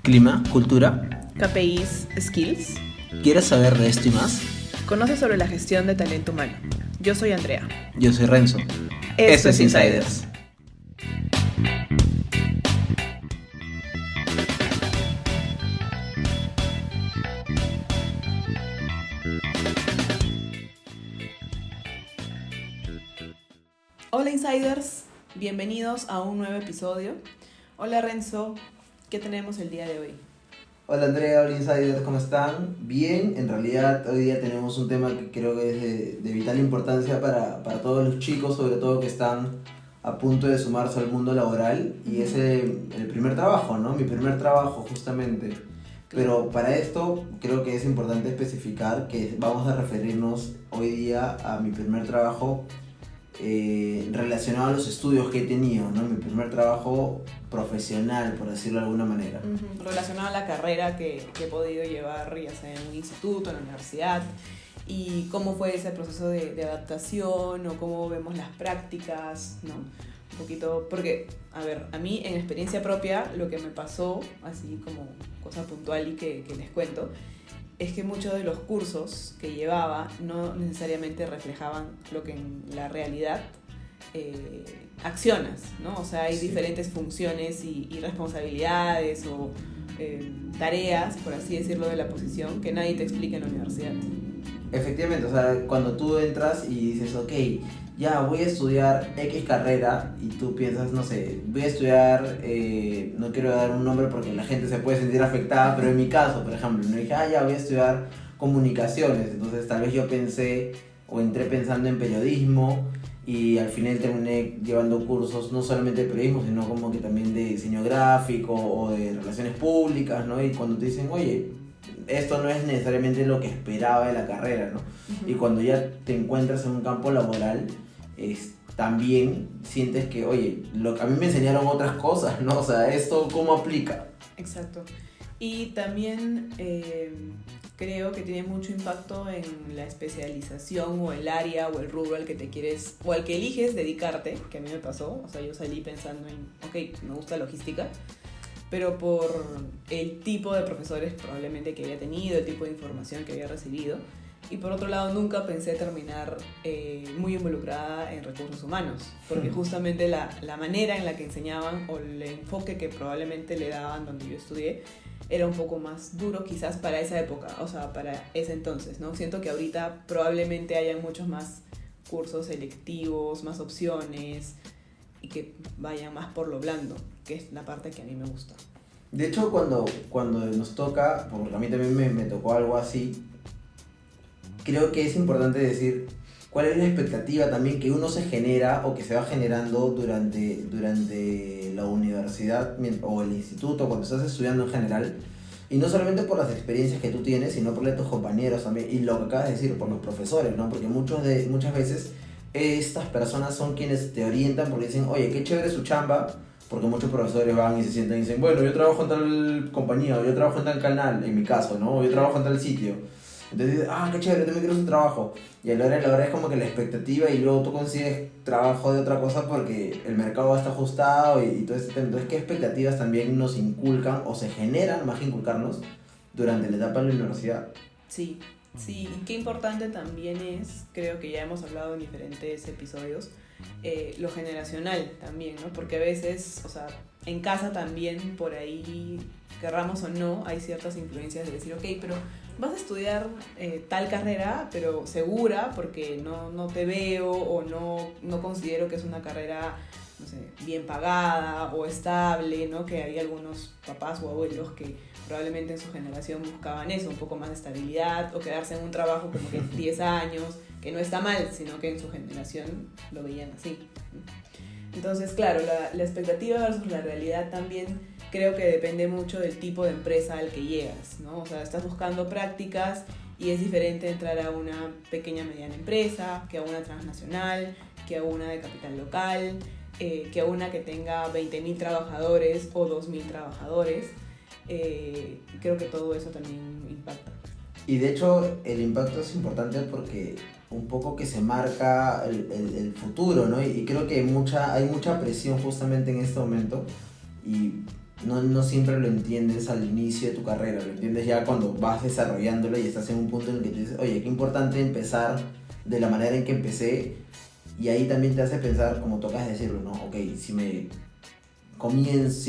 Clima, cultura. KPIs, skills. ¿Quieres saber de esto y más? Conoce sobre la gestión de talento humano. Yo soy Andrea. Yo soy Renzo. Esto es Insiders. Hola Insiders, bienvenidos a un nuevo episodio. Hola Renzo, ¿qué tenemos el día de hoy? Hola Andrea, hola Insiders, ¿cómo están? Bien, en realidad hoy día tenemos un tema que creo que es de vital importancia para todos los chicos, sobre todo que están a punto de sumarse al mundo laboral, y es el primer trabajo, ¿no? Mi primer trabajo justamente. Pero para esto creo que es importante especificar que vamos a referirnos hoy día a mi primer trabajo relacionado a los estudios que he tenido, ¿no? Mi primer trabajo profesional, por decirlo de alguna manera. Relacionado a la carrera que he podido llevar, ya sea en un instituto, en la universidad, y cómo fue ese proceso de adaptación o cómo vemos las prácticas, ¿no? Un poquito, porque, a ver, a mí en experiencia propia lo que me pasó, así como cosa puntual y que les cuento, es que muchos de los cursos que llevaba no necesariamente reflejaban lo que en la realidad accionas, ¿no? O sea, hay diferentes funciones y responsabilidades o tareas, por así decirlo, de la posición que nadie te explica en la universidad. Efectivamente, o sea, cuando tú entras y dices, ok, ya voy a estudiar X carrera, y tú piensas, no sé, voy a estudiar, no quiero dar un nombre porque la gente se puede sentir afectada, pero en mi caso, por ejemplo, no dije, ya voy a estudiar comunicaciones, entonces tal vez yo pensé o entré pensando en periodismo, y al final terminé llevando cursos no solamente de periodismo, sino como que también de diseño gráfico o de relaciones públicas, ¿no? Y cuando te dicen, oye, esto no es necesariamente lo que esperaba de la carrera, ¿no? Y cuando ya te encuentras en un campo laboral, también sientes que, oye, a mí me enseñaron otras cosas, ¿no? O sea, ¿esto cómo aplica? Exacto. Y también creo que tiene mucho impacto en la especialización o el área o el rubro al que te quieres o al que eliges dedicarte, que a mí me pasó. O sea, yo salí pensando en, ok, me gusta logística, pero por el tipo de profesores probablemente que había tenido, el tipo de información que había recibido. Y por otro lado, nunca pensé terminar muy involucrada en recursos humanos, porque justamente la manera en la que enseñaban o el enfoque que probablemente le daban donde yo estudié era un poco más duro quizás para esa época, o sea, para ese entonces, ¿no? Siento que ahorita probablemente hayan muchos más cursos selectivos, más opciones y que vayan más por lo blando, que es la parte que a mí me gusta. De hecho, cuando nos toca, porque a mí también me tocó algo así, creo que es importante decir cuál es la expectativa también que uno se genera o que se va generando durante la universidad o el instituto, cuando estás estudiando en general. Y no solamente por las experiencias que tú tienes, sino por tus compañeros también. Y lo que acabas de decir, por los profesores, ¿no? Porque muchas veces estas personas son quienes te orientan porque dicen, oye, qué chévere su chamba. Porque muchos profesores van y se sientan y dicen, bueno, yo trabajo en tal compañía, o yo trabajo en tal canal, en mi caso, ¿no? O yo trabajo en tal sitio. Entonces dices, qué chévere, yo también quiero su trabajo. Y a la hora es como que la expectativa, y luego tú consigues trabajo de otra cosa porque el mercado está ajustado y todo este tema. Entonces, ¿qué expectativas también nos inculcan o se generan, más que inculcarnos, durante la etapa de la universidad? Sí, y qué importante también es, creo que ya hemos hablado en diferentes episodios, lo generacional también, ¿no? Porque a veces, o sea, en casa también, por ahí, querramos o no, hay ciertas influencias de decir, ok, pero vas a estudiar tal carrera, pero segura, porque no te veo o no considero que es una carrera, no sé, bien pagada o estable, ¿no? Que había algunos papás o abuelos que probablemente en su generación buscaban eso, un poco más de estabilidad o quedarse en un trabajo como que 10 años, que no está mal, sino que en su generación lo veían así. Entonces, claro, la expectativa versus la realidad también creo que depende mucho del tipo de empresa al que llegas, ¿no? O sea, estás buscando prácticas y es diferente entrar a una pequeña mediana empresa que a una transnacional, que a una de capital local, que a una que tenga 20.000 trabajadores o 2.000 trabajadores. Creo que todo eso también impacta. Y de hecho el impacto es importante porque un poco que se marca el futuro, ¿no? Y creo que hay mucha presión justamente en este momento, y no siempre lo entiendes al inicio de tu carrera, lo entiendes ya cuando vas desarrollándolo y estás en un punto en el que te dices, oye, qué importante empezar de la manera en que empecé, y ahí también te hace pensar, como tocas decirlo, ¿no? Ok, si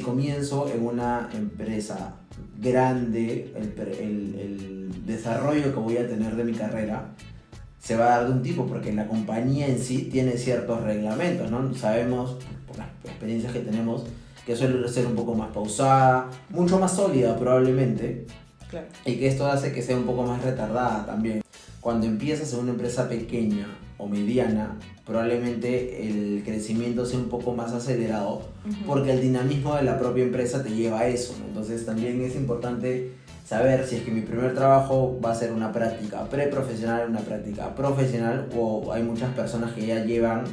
comienzo en una empresa grande, el desarrollo que voy a tener de mi carrera se va a dar de un tipo, porque la compañía en sí tiene ciertos reglamentos, ¿no? Sabemos, por las experiencias que tenemos, que suele ser un poco más pausada, mucho más sólida probablemente, Claro. y que esto hace que sea un poco más retardada también. Cuando empiezas en una empresa pequeña o mediana, probablemente el crecimiento sea un poco más acelerado, porque el dinamismo de la propia empresa te lleva a eso, ¿no? Entonces también es importante saber si es que mi primer trabajo va a ser una práctica preprofesional, una práctica profesional, o hay muchas personas que ya llevan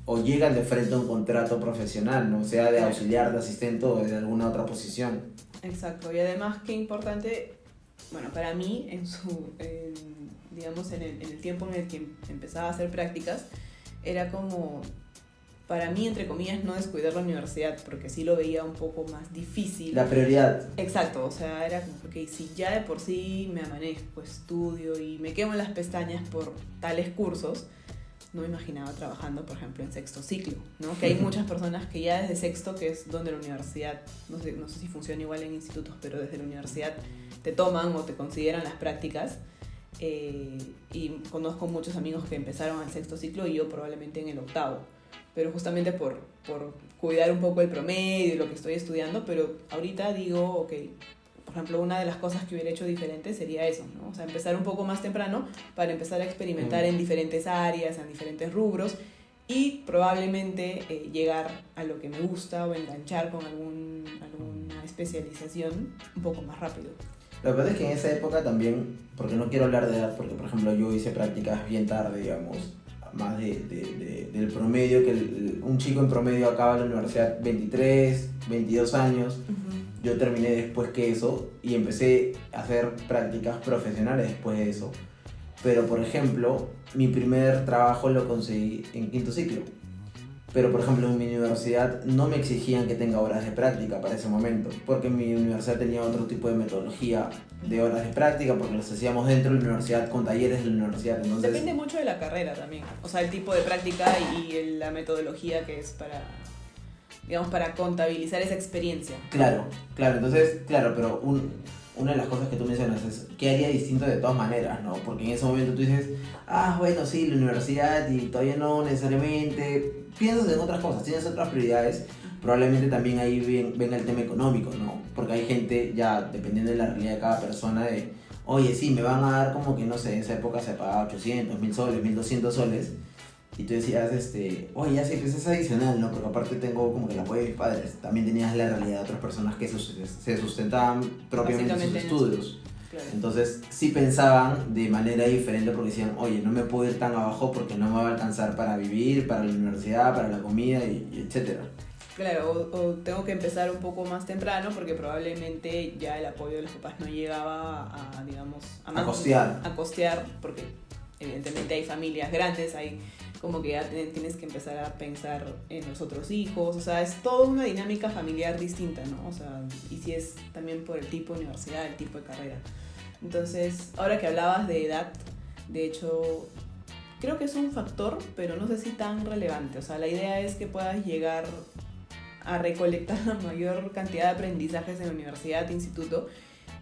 o llegan de frente a un contrato profesional, ¿no? Sea de auxiliar, de asistente o de alguna otra posición. Exacto, y además qué importante, bueno, para mí, digamos, en el tiempo en el que empezaba a hacer prácticas, era como, para mí, entre comillas, no descuidar la universidad, porque sí lo veía un poco más difícil. La prioridad. Exacto, o sea, era como, ok, si ya de por sí me amanezco, estudio y me quemo las pestañas por tales cursos, no me imaginaba trabajando, por ejemplo, en sexto ciclo, ¿no? Que hay muchas personas que ya desde sexto, que es donde la universidad, no sé si funciona igual en institutos, pero desde la universidad te toman o te consideran las prácticas. Y conozco muchos amigos que empezaron al sexto ciclo y yo probablemente en el octavo, pero justamente por cuidar un poco el promedio y lo que estoy estudiando, pero ahorita digo, ok, por ejemplo, una de las cosas que hubiera hecho diferente sería eso, ¿no? O sea, empezar un poco más temprano para empezar a experimentar en diferentes áreas, en diferentes rubros, y probablemente llegar a lo que me gusta o enganchar con alguna especialización un poco más rápido. Lo que pasa es que en esa época también, porque no quiero hablar de edad, porque por ejemplo yo hice prácticas bien tarde, digamos, más del promedio, que un chico en promedio acaba la universidad 23, 22 años. Yo terminé después que eso y empecé a hacer prácticas profesionales después de eso. Pero por ejemplo, mi primer trabajo lo conseguí en quinto ciclo. Pero por ejemplo en mi universidad no me exigían que tenga horas de práctica para ese momento, porque mi universidad tenía otro tipo de metodología de horas de práctica, porque las hacíamos dentro de la universidad con talleres de la universidad. Entonces, depende mucho de la carrera también, o sea, el tipo de práctica y la metodología que es para, digamos, para contabilizar esa experiencia. Claro, entonces, claro, pero una de las cosas que tú mencionas es qué haría distinto de todas maneras, ¿no? Porque en ese momento tú dices, bueno, sí, la universidad y todavía no necesariamente, piensas en otras cosas, tienes otras prioridades, probablemente también ahí venga el tema económico, ¿no? Porque hay gente, ya dependiendo de la realidad de cada persona, de, oye, sí, me van a dar como que, no sé, en esa época se pagaba 800, 1000 soles, 1200 soles, y tú decías, oye, ya sé, pues es adicional, ¿no? Porque aparte tengo como que el apoyo de mis padres. También tenías la realidad de otras personas que se sustentaban propiamente sus estudios. Claro. Entonces sí pensaban de manera diferente, porque decían, oye, no me puedo ir tan abajo porque no me va a alcanzar para vivir, para la universidad, para la comida, y etcétera. Claro, o tengo que empezar un poco más temprano porque probablemente ya el apoyo de los papás no llegaba a digamos, a costear. A costear, porque evidentemente hay familias grandes, hay como que ya tienes que empezar a pensar en los otros hijos, o sea, es toda una dinámica familiar distinta, ¿no? O sea, y si es también por el tipo de universidad, el tipo de carrera. Entonces, ahora que hablabas de edad, de hecho, creo que es un factor, pero no sé si tan relevante. O sea, la idea es que puedas llegar a recolectar la mayor cantidad de aprendizajes en la universidad, instituto,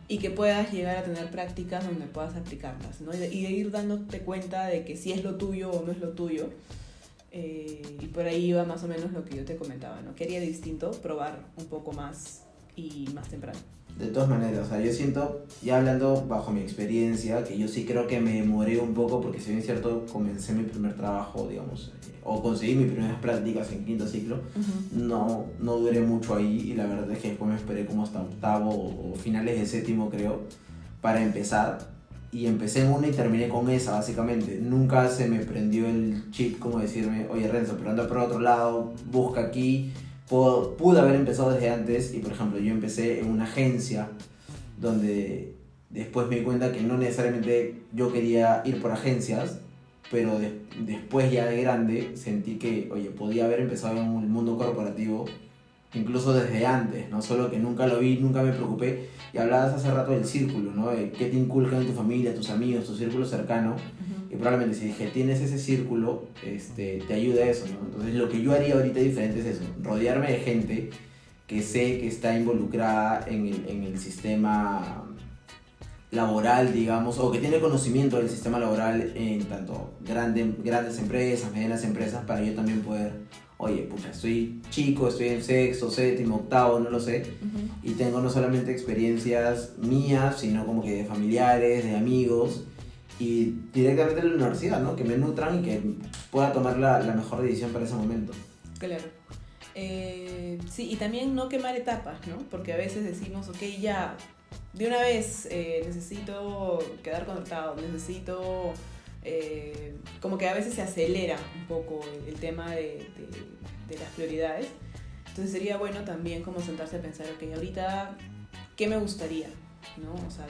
y que puedas llegar a tener prácticas donde puedas aplicarlas, ¿no? Y de ir dándote cuenta de que si es lo tuyo o no es lo tuyo. Y por ahí iba más o menos lo que yo te comentaba, ¿no? Quería distinto probar un poco más y más temprano. De todas maneras, o sea, yo siento, ya hablando bajo mi experiencia, que yo sí creo que me demoré un poco, porque si bien es cierto, comencé mi primer trabajo, digamos, o conseguí mis primeras prácticas en quinto ciclo, no duré mucho ahí, y la verdad es que después me esperé como hasta octavo o finales de séptimo, creo, para empezar, y empecé en una y terminé con esa, básicamente. Nunca se me prendió el chip como decirme, oye Renzo, pero anda por otro lado, busca aquí. Pude haber empezado desde antes, y por ejemplo yo empecé en una agencia donde después me di cuenta que no necesariamente yo quería ir por agencias, pero después ya de grande sentí que, oye, podía haber empezado en el mundo corporativo incluso desde antes, ¿no? Solo que nunca lo vi, nunca me preocupé. Y hablabas hace rato del círculo, ¿no? De qué te inculcan en tu familia, tus amigos, tu círculo cercano. Ujú. Y probablemente si es que tienes ese círculo, te ayuda a eso, ¿no? Entonces lo que yo haría ahorita diferente es eso, rodearme de gente que sé que está involucrada en el sistema laboral, digamos, o que tiene conocimiento del sistema laboral en tanto grandes empresas, medianas empresas, para yo también poder, oye, pucha, estoy chico, estoy en sexto, séptimo, octavo, no lo sé, Ujú. y tengo no solamente experiencias mías, sino como que de familiares, de amigos, y directamente de la universidad, ¿no? Que me nutran y que pueda tomar la mejor decisión para ese momento. Claro. Sí, y también no quemar etapas, ¿no? Porque a veces decimos, ok, ya, de una vez necesito quedar contratado, necesito... como que a veces se acelera un poco el tema de las prioridades. Entonces sería bueno también como sentarse a pensar, ok, ahorita, ¿qué me gustaría? ¿No? O sea,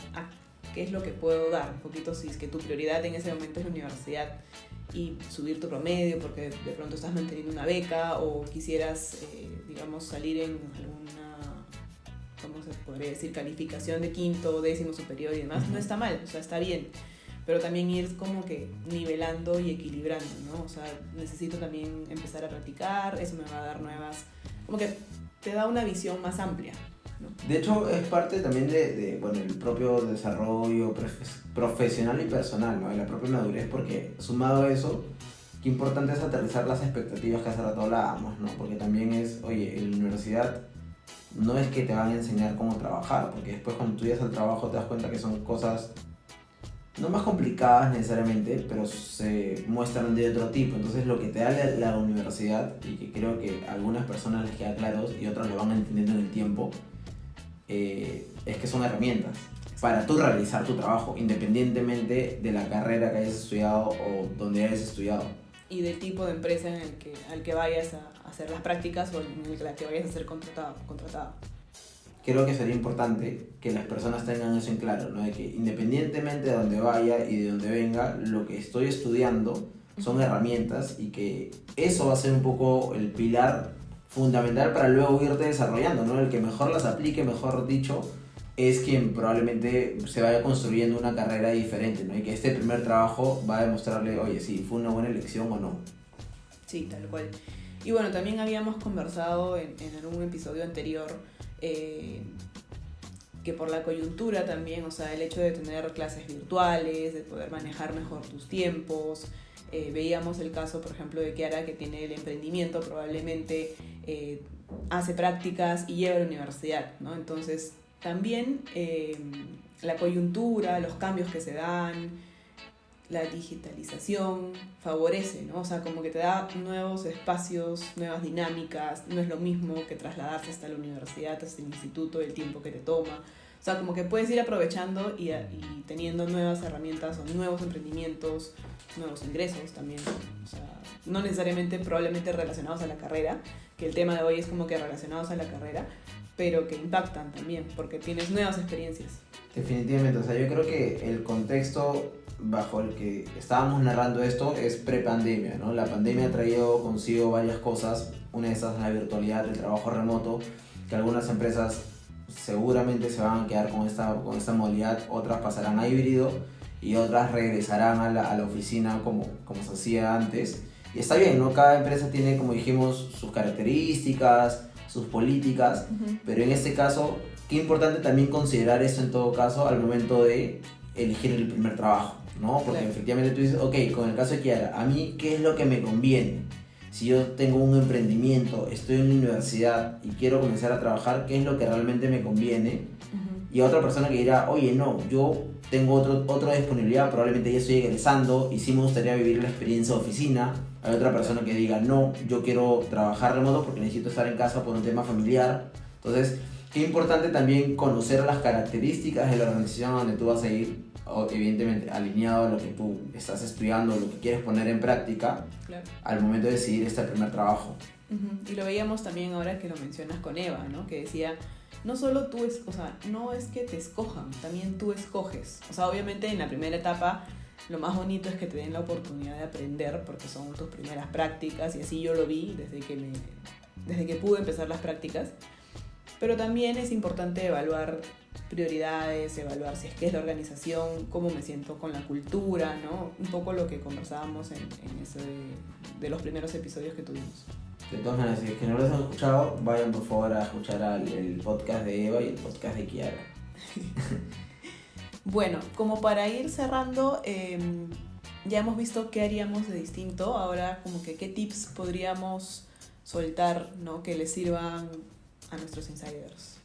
¿qué es lo que puedo dar? Un poquito si es que tu prioridad en ese momento es la universidad y subir tu promedio porque de pronto estás manteniendo una beca o quisieras, digamos, salir en alguna, ¿cómo se podría decir? Calificación de quinto, décimo superior y demás. No está mal, o sea, está bien. Pero también ir como que nivelando y equilibrando, ¿no? O sea, necesito también empezar a practicar, eso me va a dar nuevas... Como que te da una visión más amplia, ¿no? De hecho, es parte también bueno, el propio desarrollo profesional y personal, ¿no? De la propia madurez, porque sumado a eso, qué importante es aterrizar las expectativas que hace rato hablábamos, ¿no? Porque también es, oye, en la universidad no es que te van a enseñar cómo trabajar, porque después cuando tú llegas al trabajo te das cuenta que son cosas no más complicadas necesariamente, pero se muestran de otro tipo. Entonces lo que te da la universidad, y que creo que a algunas personas les queda claro y otras lo van entendiendo en el tiempo, es que son herramientas para tú realizar tu trabajo, independientemente de la carrera que hayas estudiado o donde hayas estudiado. Y del tipo de empresa al que vayas a hacer las prácticas o en la que vayas a ser contratado. Creo que sería importante que las personas tengan eso en claro, ¿no? De que independientemente de donde vaya y de donde venga, lo que estoy estudiando son herramientas y que eso va a ser un poco el pilar fundamental para luego irte desarrollando, ¿no? El que mejor las aplique, mejor dicho, es quien probablemente se vaya construyendo una carrera diferente, ¿no? Y que este primer trabajo va a demostrarle, oye, sí, fue una buena elección o no. Sí, tal cual. Y bueno, también habíamos conversado en algún episodio anterior que por la coyuntura también, o sea, el hecho de tener clases virtuales, de poder manejar mejor tus tiempos, veíamos el caso, por ejemplo, de Kiara, que tiene el emprendimiento, probablemente hace prácticas y lleva a la universidad, ¿no? Entonces, también la coyuntura, los cambios que se dan, la digitalización favorece, ¿no? O sea, como que te da nuevos espacios, nuevas dinámicas, no es lo mismo que trasladarse hasta la universidad, hasta el instituto, el tiempo que te toma. O sea, como que puedes ir aprovechando y teniendo nuevas herramientas o nuevos emprendimientos, nuevos ingresos también. O sea, no necesariamente probablemente relacionados a la carrera, que el tema de hoy es como que relacionados a la carrera, pero que impactan también, porque tienes nuevas experiencias. Definitivamente, o sea, yo creo que el contexto bajo el que estábamos narrando esto es prepandemia, ¿no? La pandemia ha traído consigo varias cosas, una de esas es la virtualidad, el trabajo remoto, que algunas empresas seguramente se van a quedar con esta modalidad, otras pasarán a híbrido y otras regresarán a la oficina como se hacía antes. Y está bien, ¿no? Cada empresa tiene, como dijimos, sus características, sus políticas, pero en este caso, qué importante también considerar eso en todo caso al momento de elegir el primer trabajo, ¿no? Porque claro, efectivamente tú dices, ok, con el caso de Kiara, a mí, ¿qué es lo que me conviene? Si yo tengo un emprendimiento, estoy en la universidad y quiero comenzar a trabajar, ¿qué es lo que realmente me conviene? Y a otra persona que dirá, oye, no, yo tengo otra disponibilidad, probablemente ya estoy egresando y sí me gustaría vivir la experiencia de oficina. Hay otra persona que diga, no, yo quiero trabajar remoto porque necesito estar en casa por un tema familiar. Entonces, qué importante también conocer las características de la organización donde tú vas a ir, evidentemente alineado a lo que tú estás estudiando, lo que quieres poner en práctica, claro. Al momento de decidir este primer trabajo. Y lo veíamos también ahora que lo mencionas con Eva, ¿no? Que decía, no solo tú, o sea, no es que te escojan, también tú escoges. O sea, obviamente en la primera etapa lo más bonito es que te den la oportunidad de aprender porque son tus primeras prácticas y así yo lo vi desde que desde que pude empezar las prácticas. Pero también es importante evaluar prioridades, evaluar si es que es la organización, cómo me siento con la cultura, ¿no? Un poco lo que conversábamos en ese de los primeros episodios que tuvimos. De todas maneras, si es que no los han escuchado, vayan por favor a escuchar el podcast de Eva y el podcast de Kiara. Bueno, como para ir cerrando, ya hemos visto qué haríamos de distinto. Ahora, como que qué tips podríamos soltar, ¿no? Que les sirvan a nuestros insiders.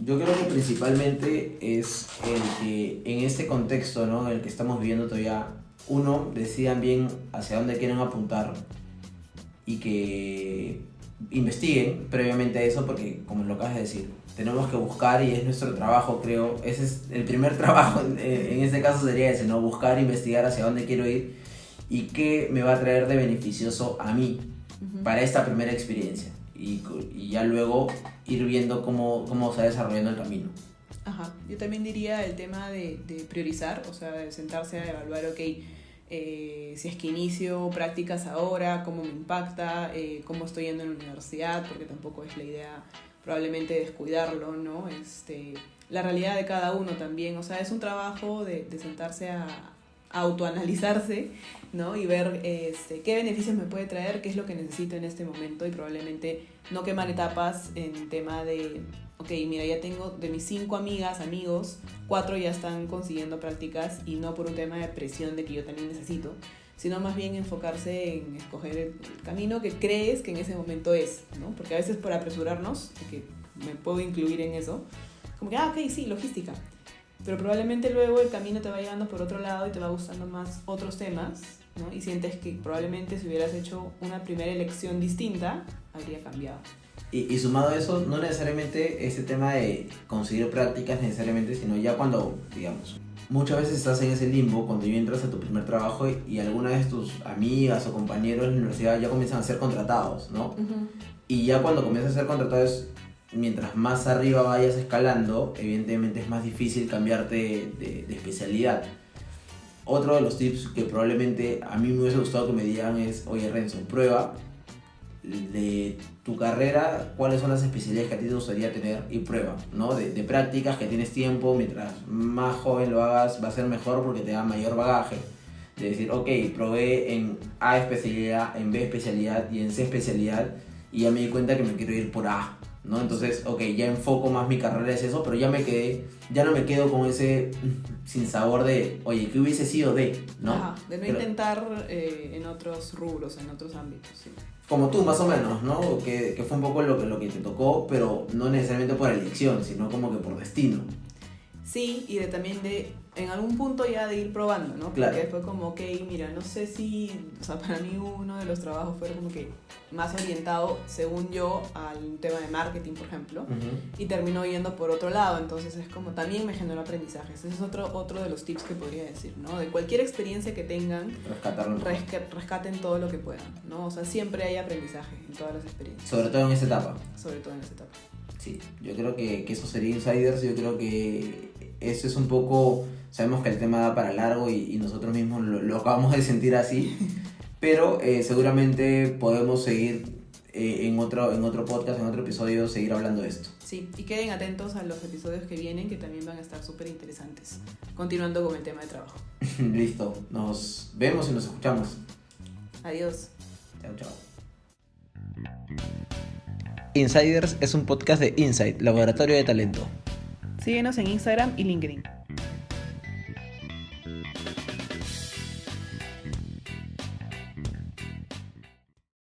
Yo creo que principalmente es el que en este contexto, ¿no?, en el que estamos viviendo todavía, uno, decidan bien hacia dónde quieren apuntar y que investiguen previamente a eso, porque como lo acabas de decir, tenemos que buscar y es nuestro trabajo, creo. Ese es el primer trabajo, en este caso sería ese, ¿no? Buscar, investigar hacia dónde quiero ir y qué me va a traer de beneficioso a mí para esta primera experiencia. Y ya luego ir viendo cómo se va desarrollando el camino. Ajá, yo también diría el tema de priorizar, o sea, de sentarse a evaluar, ok, si es que inicio prácticas ahora, cómo me impacta, cómo estoy yendo en la universidad, porque tampoco es la idea probablemente descuidarlo, ¿no? La realidad de cada uno también, o sea, es un trabajo de sentarse a autoanalizarse, ¿no? Y ver qué beneficios me puede traer, qué es lo que necesito en este momento y probablemente no quemar etapas en tema de, ok, mira, ya tengo de mis 5 amigas, amigos, 4 ya están consiguiendo prácticas y no por un tema de presión de que yo también necesito, sino más bien enfocarse en escoger el camino que crees que en ese momento es, ¿no? Porque a veces por apresurarnos, que me puedo incluir en eso, como que, ok, sí, logística. Pero probablemente luego el camino te va llevando por otro lado y te va gustando más otros temas, ¿no? Y sientes que probablemente si hubieras hecho una primera elección distinta, habría cambiado. Y sumado a eso, no necesariamente ese tema de conseguir prácticas necesariamente, sino ya cuando, digamos, muchas veces estás en ese limbo, cuando ya entras a tu primer trabajo y alguna de tus amigas o compañeros en la universidad ya comienzan a ser contratados, ¿no? Y ya cuando comienzas a ser contratados, mientras más arriba vayas escalando, evidentemente es más difícil cambiarte de especialidad. Otro de los tips que probablemente a mí me hubiese gustado que me digan es, oye Renzo, prueba de tu carrera cuáles son las especialidades que a ti te gustaría tener y prueba, ¿no? De prácticas que tienes tiempo, mientras más joven lo hagas va a ser mejor porque te da mayor bagaje. De decir, ok, probé en A especialidad, en B especialidad y en C especialidad y ya me di cuenta que me quiero ir por A, ¿no? Entonces, ok, ya enfoco más mi carrera en eso, pero ya no me quedo con ese sinsabor de, oye, ¿qué hubiese sido de? ¿No? Ajá, de no intentar en otros rubros, en otros ámbitos, sí. Como tú, más o menos, ¿no? Que fue un poco lo que te tocó, pero no necesariamente por elección, sino como que por destino. Sí, y también en algún punto ya de ir probando, ¿no? Claro. Porque fue como, ok, mira, no sé si, o sea, para mí uno de los trabajos fue como que más orientado, según yo, al tema de marketing, por ejemplo, y terminó yendo por otro lado, entonces es como, también me generó aprendizaje. Ese es otro de los tips que podría decir, ¿no? De cualquier experiencia que tengan, rescaten todo lo que puedan, ¿no? O sea, siempre hay aprendizaje en todas las experiencias. Sobre todo en esa etapa. Sobre todo en esa etapa. Sí, yo creo que eso sería Insiders, yo creo que eso es un poco, sabemos que el tema da para largo y nosotros mismos lo acabamos de sentir así, pero seguramente podemos seguir en otro podcast, en otro episodio, seguir hablando de esto. Sí, y queden atentos a los episodios que vienen, que también van a estar súper interesantes, continuando con el tema de trabajo. Listo, nos vemos y nos escuchamos. Adiós. Chao, chao. Insiders es un podcast de Insight, Laboratorio de Talento. Síguenos en Instagram y LinkedIn.